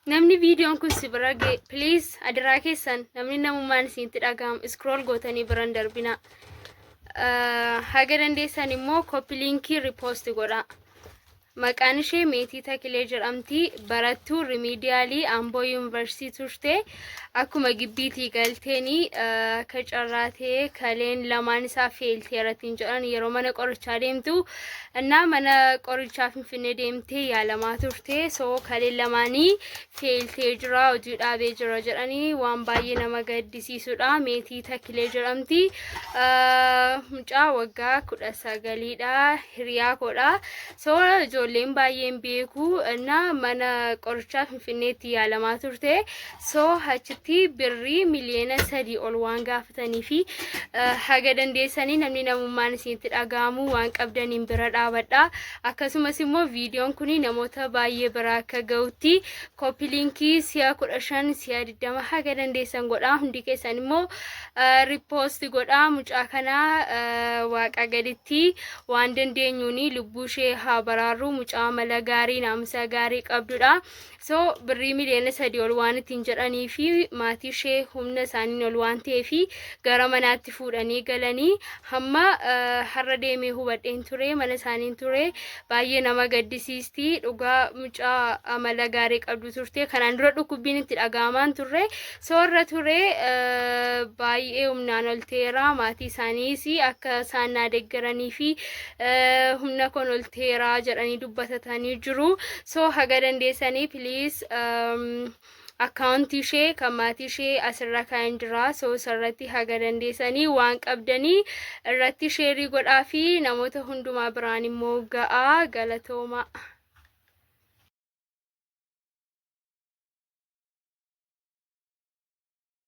namni viidiyoon kun si bira ga'e please adiraa keessan namni namummaan isiinitti dhaga'amu scroll gootanii biran darbina. Haga dandeessan immoo copy linkii repost godhaa. Maqaan ishee Meetii Takilee jedhamti. Barattuu Remediaalii Amboo Yuunivarsiitii turte. Akkuma gibbiitii galteeni akka carraatee kaleen lamaan isaa feeltee irrattiin jedhan yeroo mana qorichaa deemtu innaa mana qorichaa Finfinnee deemtee yaalamaa turte. So kaleen lamaanii feeltee jira, hojii dhaabee jira jedhanii waan baay'ee nama gaddisiisudha. Meetii Takilee jedhamti. Mucaa waggaa 19dha. Hiriyaa koodha. So ijoolleen baay'een beeku እና mana qorichaa Finfinneetti yaalamaa turte. So achitti birrii miliyoona 3 ol waan gaafatanii fi haga dandeessanii namni namummaan isinitti dhaga'amu waan qabdaniin bira dhaabadha. Akkasumas immoo viidiyoon kun namoota baay'ee bira akka ga'utti copy linkii si'a 15 si'a 20 haga dandeessan godhaa. Hundi keessan immoo repost godhaa. Mucaa kana waaqa gaditti waan dandeenyuuni lubbuu ishee haa baraaru. Mucaa mala gaarii naamusa gaarii qabdudha. So birrii miliyoona 3 ol waan ittiin jedhanii fi maatii ishee humna isaaniin ol waan ta'eef gara manaatti fuudhanii galanii hamma har'a deemee hubadheen ture mana isaaniin ture baay'ee nama gaddisiisti. Dhugaa mucaa mala gaarii qabdu turte. Kanaan dura dhukkubbiin itti dhaga'amaan turre. So irra ture baay'ee humnaan ol ta'eera. Maatii isaaniis akka isaan na deeggaranii fi humna kon ol ta'eera jedhanii dubbatatanii jiru. So haga dandeessanii please account ishee kan maatii ishee asirra kan jira. So sarratti haga dandeessanii waan qabdanii irratti sheerii godhaa fi namoota hundumaa biraan immoo ga'a. Galatooma.